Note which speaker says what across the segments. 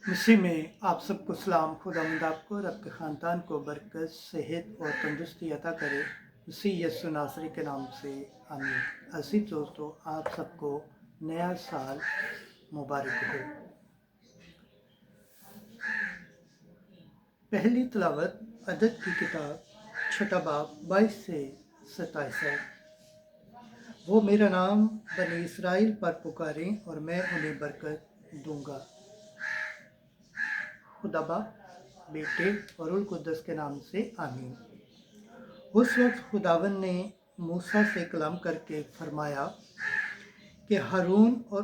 Speaker 1: مسیح میں آپ سب کو سلام۔ خداوند آپ کو اور آپ کے خاندان کو برکت، صحت اور تندرستی عطا کرے، مسیح یسوع ناصری کے نام سے آمین۔ عزیز دوستو، آپ سب کو نیا سال مبارک ہو۔ پہلی تلاوت عدد کی کتاب 6 باب 22 سے 27 ہے۔ وہ میرا نام بنی اسرائیل پر پکاریں اور میں انہیں برکت دوں گا۔ خدا باپ، بیٹے اور روح القدس کے نام سے آمین۔ اس وقت خداوند نے موسیٰ سے کلام کر کے فرمایا کہ ہارون اور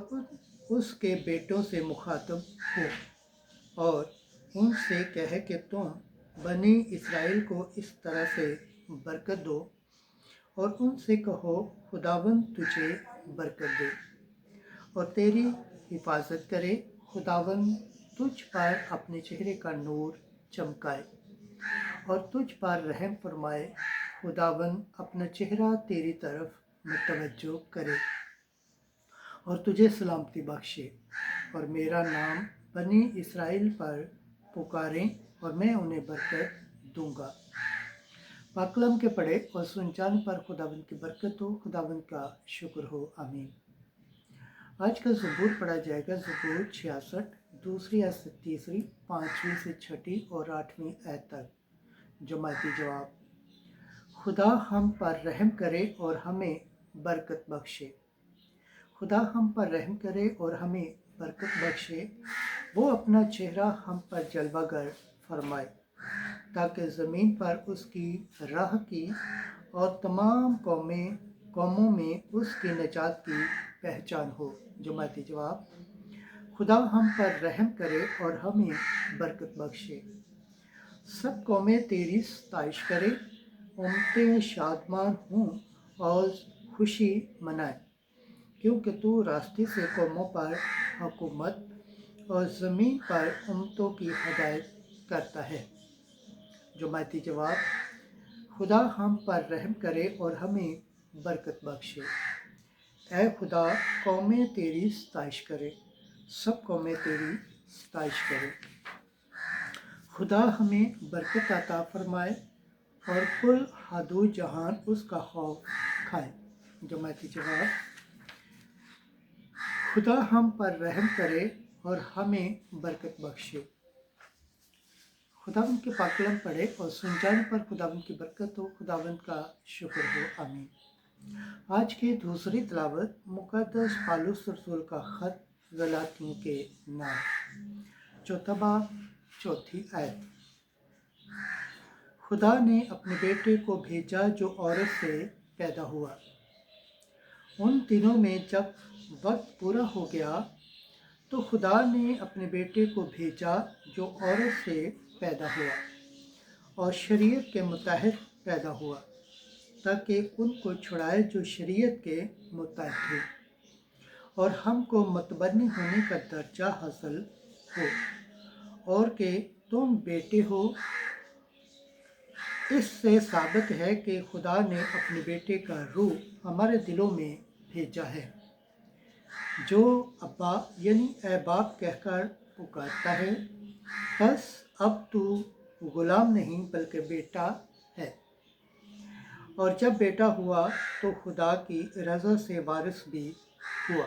Speaker 1: اس کے بیٹوں سے مخاطب ہو اور ان سے کہے کہ تم بنی اسرائیل کو اس طرح سے برکت دو اور ان سے کہو خداوند تجھے برکت دے اور تیری حفاظت کرے، خداوند تجھ پر اپنے چہرے کا نور چمکائے اور تجھ پر رحم فرمائے، خداوند اپنا چہرہ تیری طرف متوجہ کرے اور تجھے سلامتی بخشے، اور میرا نام بنی اسرائیل پر پکاریں اور میں انہیں برکت دوں گا۔ پاک کلام کے پڑھے اور سن جانے پر خداوند کی برکت ہو، خداوند کا شکر ہو، آمین۔ آج کا زبور پڑھا جائے گا، زبور 66، دوسری آیت سے تیسری، 5ویں سے 6 اور 8ویں آیت تک۔ جماعتی جواب: خدا ہم پر رحم کرے اور ہمیں برکت بخشے۔ خدا ہم پر رحم کرے اور ہمیں برکت بخشے، وہ اپنا چہرہ ہم پر جلوہ گر فرمائے، تاکہ زمین پر اس کی راہ کی اور تمام قوموں میں اس کی نجات کی پہچان ہو۔ جماعتی جواب: خدا ہم پر رحم کرے اور ہمیں برکت بخشے۔ سب قومیں تیری ستائش کریں، امتیں شادمان ہوں اور خوشی منائیں، کیونکہ تو راستے سے قوموں پر حکومت اور زمین پر امتوں کی ہدایت کرتا ہے۔ جماعتی جواب: خدا ہم پر رحم کرے اور ہمیں برکت بخشے۔ اے خدا، قومیں تیری ستائش کریں، سب قومیں تیری ستائش کریں۔ خدا ہمیں برکت عطا فرمائے اور کل ہادو جہان اس کا خوف کھائے۔ جماعتی جواب: خدا ہم پر رحم کرے اور ہمیں برکت بخشے۔ خداوند کے پاک کلام پڑھے اور سن جانے پر خداوند کی برکت ہو، خداوند کا شکر ہو، آمین۔ آج کی دوسری تلاوت مقدس پالوس رسول کا خط غلاطیوں کے نام، 4 باب 4 آیت۔ خدا نے اپنے بیٹے کو بھیجا جو عورت سے پیدا ہوا۔ ان دنوں میں جب وقت پورا ہو گیا تو خدا نے اپنے بیٹے کو بھیجا جو عورت سے پیدا ہوا اور شریعت کے متحد پیدا ہوا، تاکہ ان کو چھڑائے جو شریعت کے متحد تھے اور ہم کو متبنی ہونے کا درجہ حاصل ہو، اور کہ تم بیٹے ہو۔ اس سے ثابت ہے کہ خدا نے اپنے بیٹے کا روح ہمارے دلوں میں بھیجا ہے، جو ابا یعنی اے باپ کہہ کر پکارتا ہے۔ بس اب تو غلام نہیں بلکہ بیٹا ہے، اور جب بیٹا ہوا تو خدا کی رضا سے وارث بھی ہوا۔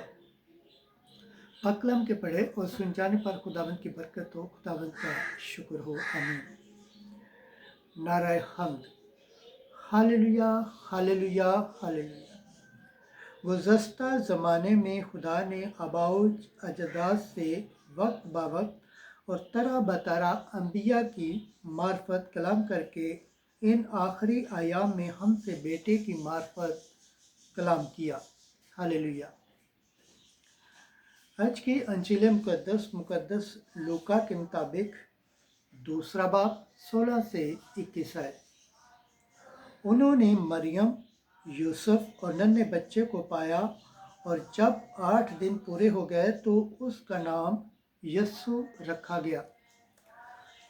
Speaker 1: پاک کلام کے پڑھے اور سن جانے پر خداوند کی برکت ہو، خداوند کا شکر ہو، آمین۔ نعرہ حمد: ہاللویا، ہاللویا، ہاللویا۔ گزشتہ زمانے میں خدا نے آباء و اجداد سے وقت بہ وقت اور طرح بطرح انبیاء کی معرفت کلام کر کے ان آخری ایام میں ہم سے بیٹے کی معرفت کلام کیا۔ ہاللویا۔ آج کی انجیل مقدس لوکا کے مطابق 2 باب 16 سے 21 ہے۔ انہوں نے مریم، یوسف اور ننھے بچے کو پایا، اور جب 8 دن پورے ہو گئے تو اس کا نام یسوع رکھا گیا۔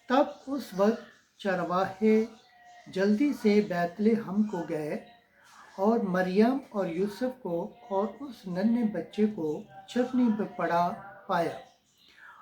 Speaker 1: تب اس وقت چرواہے جلدی سے بیت لحم کو گئے اور مریم اور یوسف کو اور اس ننھے بچے کو چرنی پہ پڑا پایا،